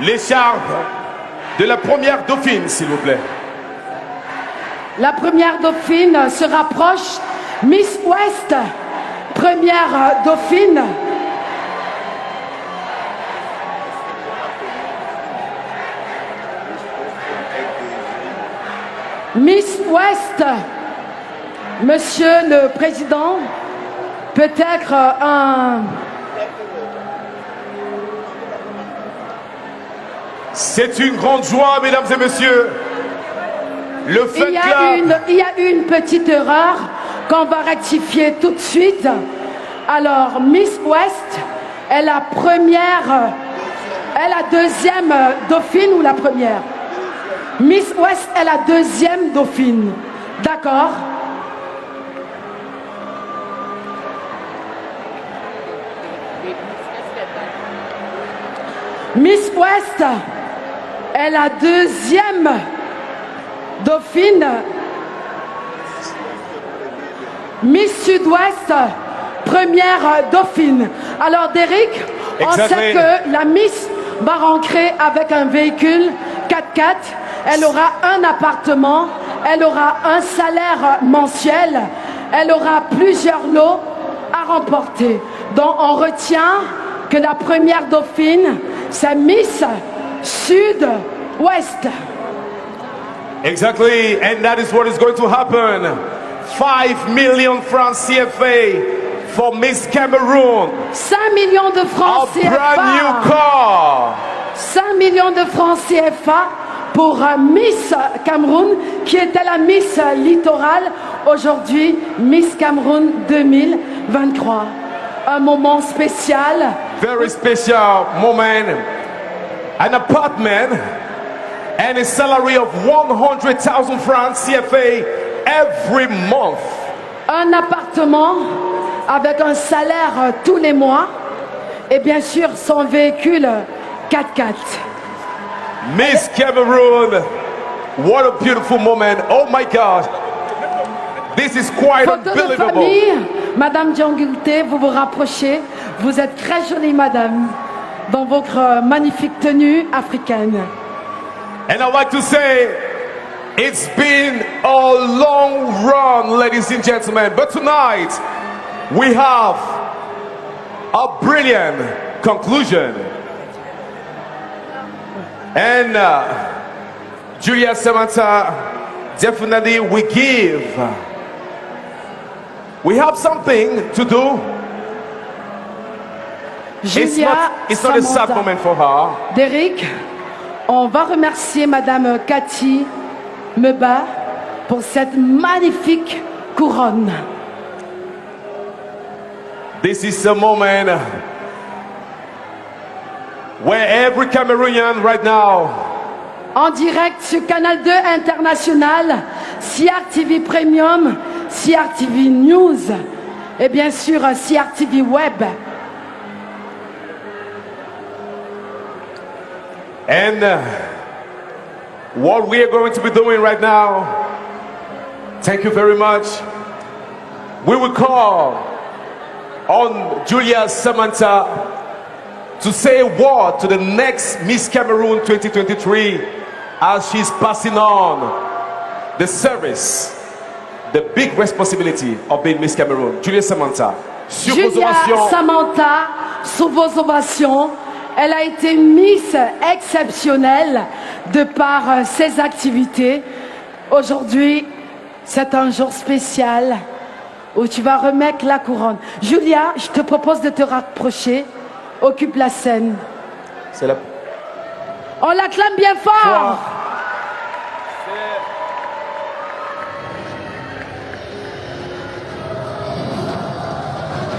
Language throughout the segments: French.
l'écharpe de la première dauphine, s'il vous plaît. La première dauphine se rapproche. Miss Ouest, première dauphine. Miss Ouest, Monsieur le Président, peut-être un... C'est une grande joie, mesdames et messieurs. Le fan club. Il y a une petite erreur qu'on va rectifier tout de suite. Alors, Miss Ouest est la première, est la deuxième dauphine ou la première? Miss Ouest est la deuxième dauphine. D'accord? Miss Ouest est la deuxième dauphine. Miss Sud-Ouest, première dauphine. Alors, Derek, on sait que la Miss va rentrer avec un véhicule 4x4. Elle aura un appartement, elle aura un salaire mensuel, elle aura plusieurs lots à remporter. Donc, on retient que la première dauphine, c'est Miss Sud-Ouest. Exactly, and that is what is going to happen. 5 million francs CFA for Miss Cameroon. 5 millions de francs CFA. A brand new car. 5 millions de francs CFA pour Miss Cameroun, qui était la Miss Littoral, aujourd'hui Miss Cameroun 2023. Un moment spécial. Very special moment. An apartment and a salary of 100,000 francs CFA every month. Un appartement avec un salaire tous les mois et bien sûr son véhicule 4x4. Miss Cameroon, what a beautiful moment. Oh my God. This is quite unbelievable. De famille, Madame Diangulte, vous vous rapprochez. Vous êtes très jolie, Madame, dans votre magnifique tenue africaine. And I'd like to say, it's been a long run, ladies and gentlemen. But tonight, we have a brilliant conclusion. And Julia Samantha, definitely we have something to do. Julia it's not a sad moment for her. Derek, on va remercier Madame Cathy Meba pour cette magnifique couronne. This is a moment where every Cameroonian right now, en direct sur Canal 2 International, CRTV Premium, CRTV News et bien sûr CRTV Web. And what we are going to be doing right now, thank you very much. We will call on Julia Samantha to say a word to the next Miss Cameroon 2023 as she's passing on the service, the big responsibility of being Miss Cameroon. Julia Samantha, sur vos ovations. Samantha, sous vos ovations, elle a été Miss exceptionnelle de par ses activités. Aujourd'hui, c'est un jour spécial où tu vas remettre la couronne. Julia, je te propose de te rapprocher. Occupe la scène. C'est la... On l'acclame bien fort.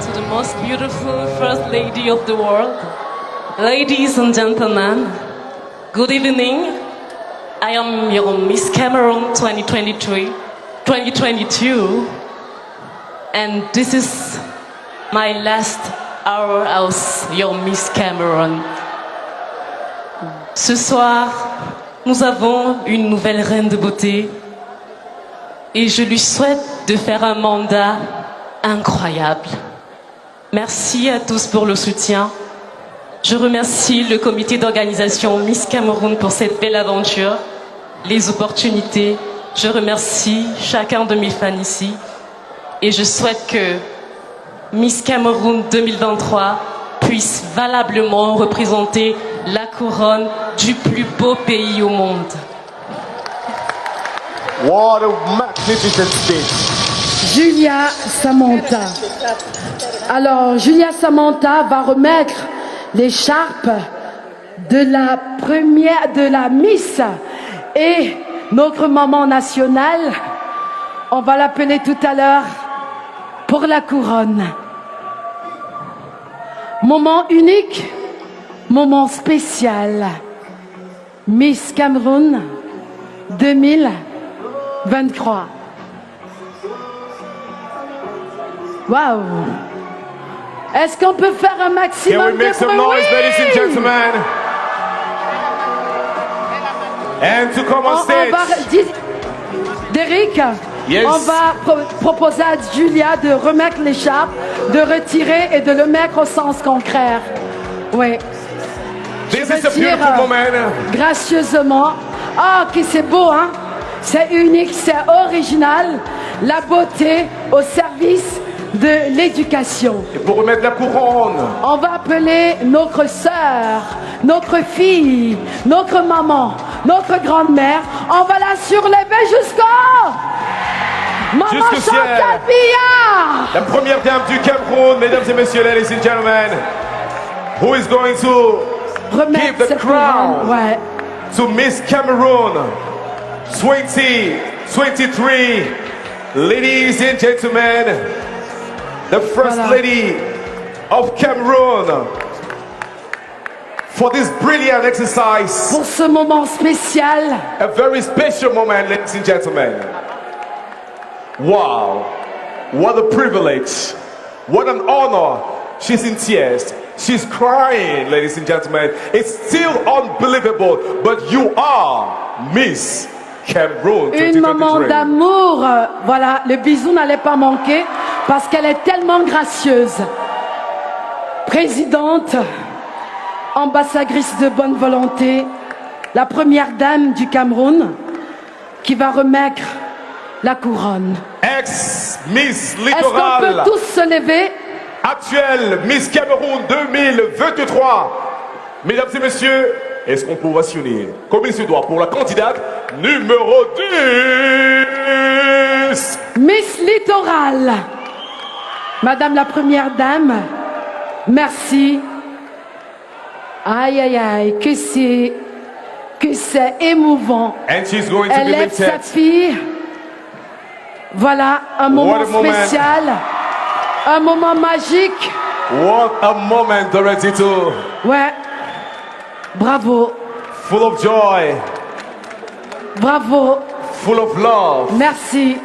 To the most beautiful First Lady of the world, ladies and gentlemen, good evening. I am your Miss Cameroon 2022, and this is my last hour as your Miss Cameroon. Ce soir, nous avons une nouvelle reine de beauté et je lui souhaite de faire un mandat incroyable. Merci à tous pour le soutien. Je remercie le comité d'organisation Miss Cameroun pour cette belle aventure, les opportunités. Je remercie chacun de mes fans ici et je souhaite que Miss Cameroun 2023 puisse valablement représenter la couronne du plus beau pays au monde. What a magnificent speech. Julia Samantha. Alors, Julia Samantha va remettre l'écharpe de la Miss et notre maman nationale. On va l'appeler tout à l'heure pour la couronne. Moment unique, moment spécial. Miss Cameroun 2023. Waouh! Est-ce qu'on peut faire un Can maximum we make de some bruit? noise, ladies and gentlemen? And to come on stage. Derrick, Yes. on va proposer à Julia de remettre l'écharpe, de retirer et de le mettre au sens contraire. Oui. This is a retire, beautiful moment. gracieusement. Ah, que c'est beau, hein? C'est unique, c'est original. La beauté au service de l'éducation. Et pour remettre la couronne, On va appeler notre sœur, notre fille, notre maman, notre grand-mère. On va la surlever jusqu'au... Maman Jusqu'au ciel. Chantal Billard. la première dame du Cameroun, mesdames et messieurs, ladies and gentlemen, who is going to give Remettre the cette crown couronne. Ouais. to Miss Cameroon 2023. Ladies and gentlemen, the First Voilà. Lady of Cameroon, for this brilliant exercise, Pour ce moment spécial, a very special moment, ladies and gentlemen. Wow, what a privilege, what an honor. She's in tears, she's crying, ladies and gentlemen. It's still unbelievable, but you are Miss Cameroon une maman 2023. d'amour. Voilà, le bisou n'allait pas manquer parce qu'elle est tellement gracieuse. Présidente, ambassadrice de bonne volonté, la première dame du Cameroun qui va remettre la couronne. Ex-Miss Est-ce qu'on peut Littoral, tous se lever? actuelle Miss Cameroun 2023. Mesdames et messieurs, est-ce qu'on peut ovationner comme il se doit pour la candidate numéro 10? Miss Littoral, Madame la Première Dame, merci. Aïe, aïe, aïe, que c'est émouvant. And she's going to Elle be aide sa lifted. fille. Voilà, un moment a moment. spécial, un moment magique. What a moment, Doretito. Ouais, bravo, Full of joy, bravo, full of love. merci.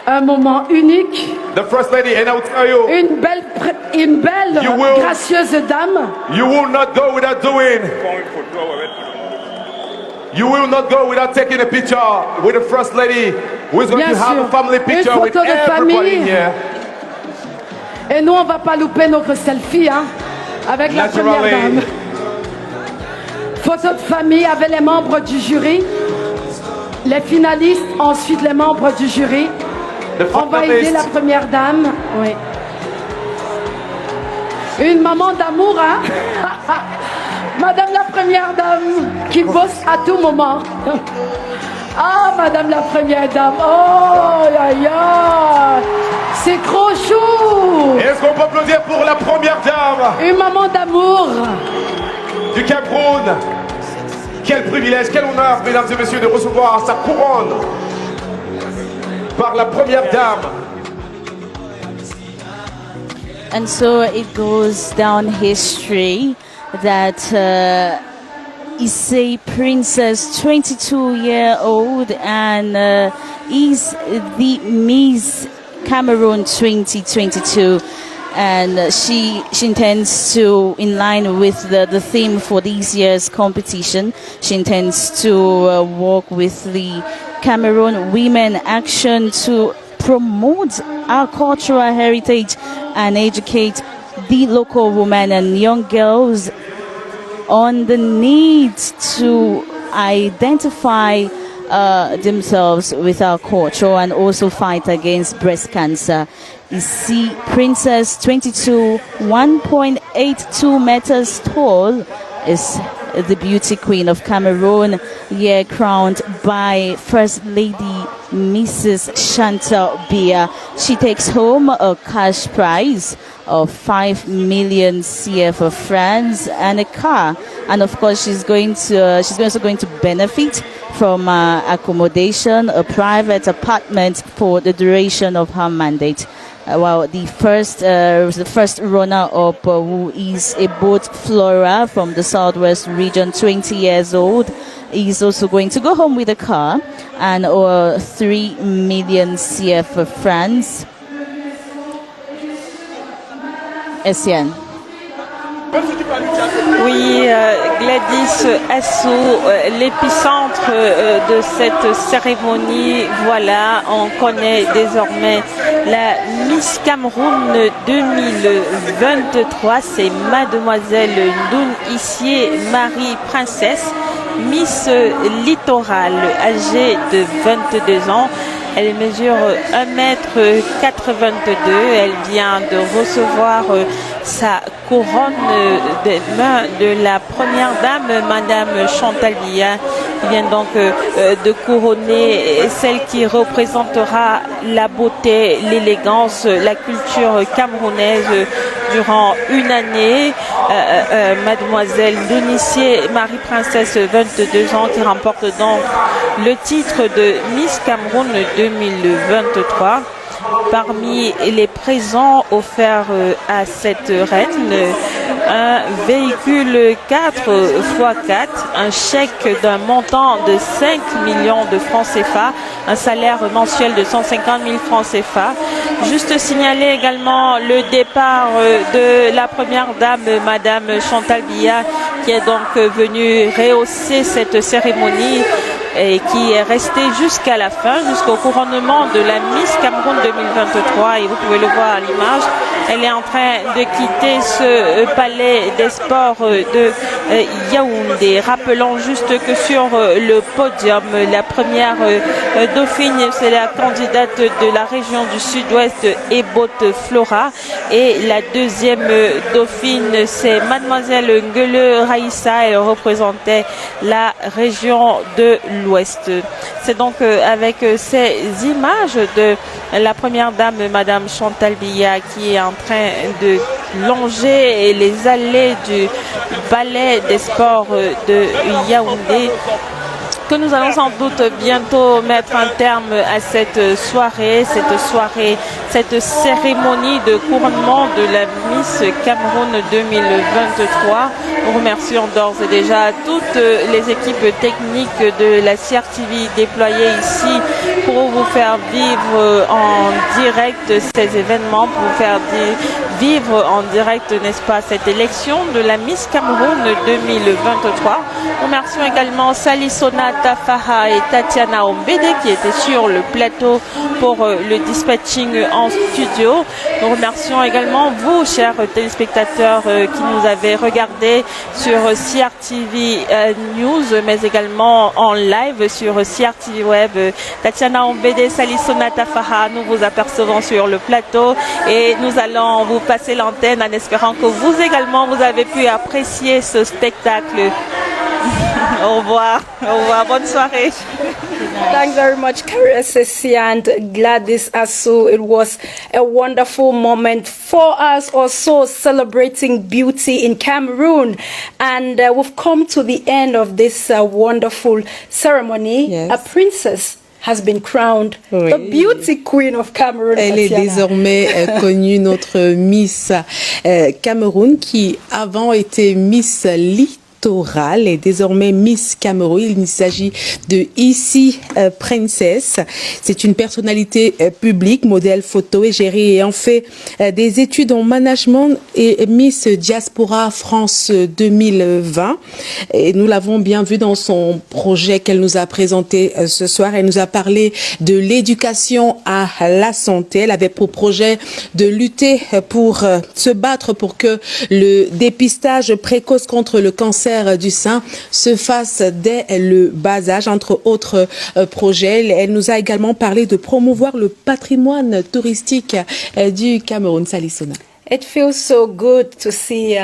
Un moment unique, The First Lady, and I will tell you, une belle, You will- gracieuse dame. you will not go without doing. You will not go without taking a picture with the First Lady, who is going Bien to have sûr. a family picture Une with photo de everybody famille. in here. Et nous, on va pas louper notre selfie, hein, avec la Naturally. première dame. Photo de famille avec les membres du jury, les finalistes, ensuite les membres du jury. The On va aider la finalist, première dame. Oui. Une maman d'amour, hein? Madame la première dame, qui bosse à tout moment. Ah, Madame la première dame. Oh, aïe, aïe. C'est trop chou. est-ce qu'on peut applaudir pour la première dame Une maman d'amour. du Cameroun? Quel privilège, quel honneur, mesdames et messieurs, de recevoir sa couronne par la première dame. And so it goes down history that Issei Princess, 22-year-old, and is the Miss Cameroon 2022. And she intends to, in line with the theme for this year's competition, she intends to work with the Cameroon Women Action to promote our cultural heritage and educate the local women and young girls on the need to identify themselves with our culture and also fight against breast cancer. Ici, Princess 22, 1.82 meters tall, is the beauty queen of Cameroon, here crowned by First Lady Mrs. Chantal Biya. She takes home a cash prize of 5 million CFA francs and a car. And of course, she's also going to benefit from accommodation, a private apartment for the duration of her mandate. Well, the first runner-up, who is a boat Flora from the Southwest region, 20 years old, is also going to go home with a car and 3 million CF francs. Essienne. Oui, Gladys Assou, l'épicentre de cette cérémonie, voilà, on connaît désormais la Miss Cameroun 2023, c'est Mademoiselle Ndoun Issié Marie Princesse, Miss Littoral, âgée de 22 ans. Elle mesure 1m82. Elle vient de recevoir sa couronne des mains de la première dame, Madame Chantal Biya, qui vient donc de couronner celle qui représentera la beauté, l'élégance, la culture camerounaise durant une année. Mademoiselle Ndoun Issié Marie Princesse, 22 ans, qui remporte donc le titre de Miss Cameroun 2023. Parmi les présents offerts à cette reine, un véhicule 4x4, un chèque d'un montant de 5 millions de francs CFA, un salaire mensuel de 150 000 francs CFA. Juste signaler également le départ de la première dame, Madame Chantal Biya, qui est donc venue rehausser cette cérémonie et qui est restée jusqu'à la fin, jusqu'au couronnement de la Miss Cameroun 2023. Et vous pouvez le voir à l'image, elle est en train de quitter ce palais des sports de Yaoundé. Rappelons juste que sur le podium, la première dauphine, c'est la candidate de la région du sud-ouest, Ebot Flora, et la deuxième dauphine, c'est Mademoiselle Nguele Raïssa. Elle représentait la région de l'Ouest. C'est donc avec ces images de la première dame, Madame Chantal Biya, qui est en train de longer les allées du palais des sports de Yaoundé, que nous allons sans doute bientôt mettre un terme à cette cérémonie de couronnement de la Miss Cameroun 2023. Nous remercions d'ores et déjà toutes les équipes techniques de la CRTV déployées ici pour vous faire vivre en direct ces événements, pour vous faire vivre en direct, n'est-ce pas, cette élection de la Miss Cameroun 2023. Nous remercions également Salissona Tafaha et Tatiana Ombede qui étaient sur le plateau pour le dispatching en studio. Nous remercions également vous, chers téléspectateurs, qui nous avez regardés sur CRTV News, mais également en live sur CRTV Web. Tatiana Ombede, Salissona Tafaha, nous vous apercevons sur le plateau et nous allons vous passer l'antenne en espérant que vous également vous avez pu apprécier ce spectacle. Au revoir, bonne soirée. Thanks very much, Carrie Sessi and Gladys Assou. It was a wonderful moment for us, also celebrating beauty in Cameroon. And we've come to the end of this wonderful ceremony. Yes. A princess has been crowned Oui. the beauty queen of Cameroon. Elle est Tatiana. désormais connue, notre Miss Cameroun, qui avant était Miss Littoral et désormais Miss Cameroun. Il s'agit de Ici Princess. C'est une personnalité publique, modèle photo et gérée et en fait des études en management et Miss Diaspora France 2020. Et nous l'avons bien vu dans son projet qu'elle nous a présenté ce soir. Elle nous a parlé de l'éducation à la santé. Elle avait pour projet de lutter pour se battre pour que le dépistage précoce contre le cancer cancer du sein se fasse dès le bas âge, entre autres projets. Elle nous a également parlé de promouvoir le patrimoine touristique du Cameroun. Salissona. It feels so good to see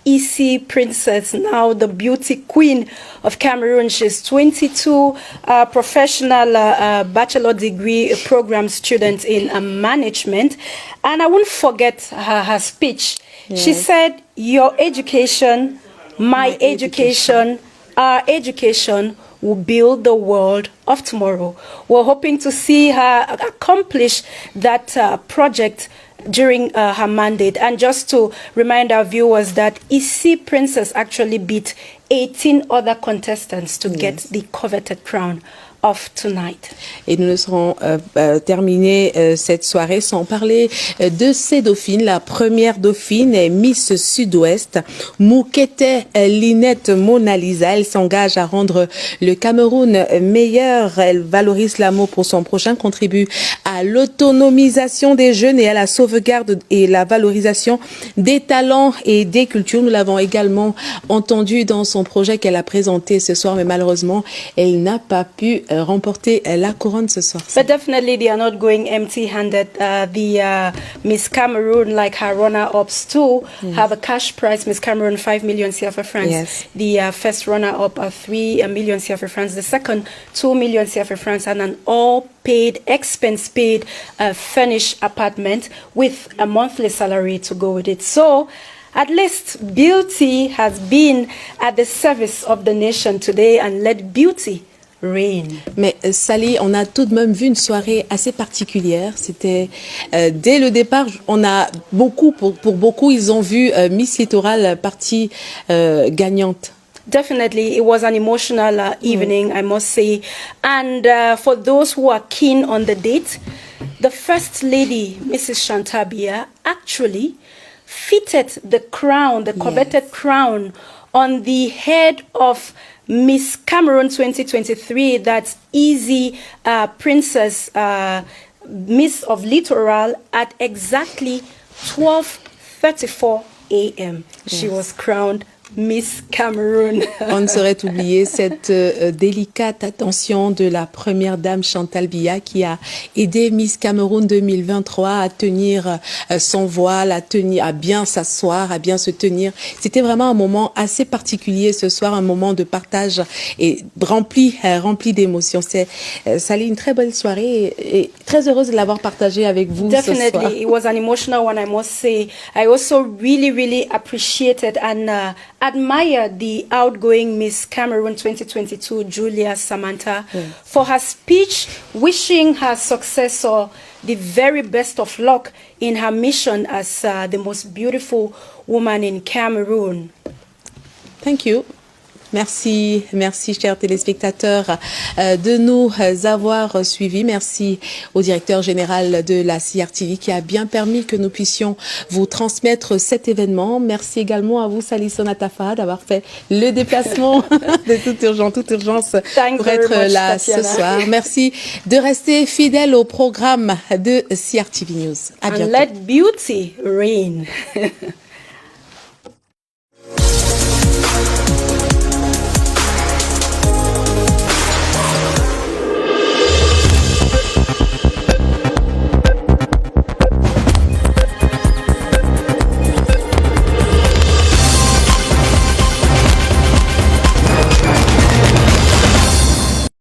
Issy Princess, now the beauty queen of Cameroon. She's 22, professional bachelor degree program student in management. And I won't forget her speech. Yes. She said, your education, my education, our education will build the world of tomorrow. We're hoping to see her accomplish that project during her mandate. And just to remind our viewers that Issy Princess actually beat 18 other contestants to get the coveted crown of tonight. Et nous ne serons terminer cette soirée sans parler de ces dauphines. La première dauphine est Miss Sud-Ouest, Moukete Linette Mona Lisa. Elle s'engage à rendre le Cameroun meilleur. Elle valorise l'amour pour son prochain, contribue à l'autonomisation des jeunes et à la sauvegarde et la valorisation des talents et des cultures. Nous l'avons également entendu dans son projet qu'elle a présenté ce soir, mais malheureusement, elle n'a pas pu remporter la couronne ce soir. But definitely they are not going empty-handed. The Miss Cameroon, like her runner-ups too, have a cash prize. Miss Cameroon, 5 million CFA francs. Yes. The first runner-up, 3 million CFA francs. The second, 2 million CFA francs, and an all-paid, expense-paid furnished apartment with a monthly salary to go with it. So, at least beauty has been at the service of the nation today, and let beauty reign. Mais Sally, on a tout de même vu une soirée assez particulière. C'était dès le départ, on a beaucoup, pour beaucoup, ils ont vu Miss Littoral partie gagnante. Definitely, it was an emotional evening, I must say. And for those who are keen on the date, the First Lady, Mrs. Chantabia, actually fitted the crown, the coveted crown, on the head of Miss Cameroon 2023, that's Issy Princess, Miss of Littoral, at exactly 12:34 a.m. Yes. She was crowned Miss Cameroon. On ne saurait oublier cette délicate attention de la première dame Chantal Biya qui a aidé Miss Cameroun 2023 à tenir son voile, à bien s'asseoir, à bien se tenir. C'était vraiment un moment assez particulier ce soir, un moment de partage et rempli d'émotions. Ça allait une très belle soirée et très heureuse de l'avoir partagée avec vous. Definitely, ce soir. It was an emotional one, I must say. I also really appreciated and admire the outgoing Miss Cameroon 2022, Julia Samantha, for her speech, wishing her successor the very best of luck in her mission as the most beautiful woman in Cameroon. Thank you. Merci, chers téléspectateurs, de nous avoir suivis. Merci au directeur général de la CRTV qui a bien permis que nous puissions vous transmettre cet événement. Merci également à vous, Salissona Tafa, d'avoir fait le déplacement de toute urgence pour être là ce soir. Merci de rester fidèle au programme de CRTV News. À bientôt. And let beauty reign.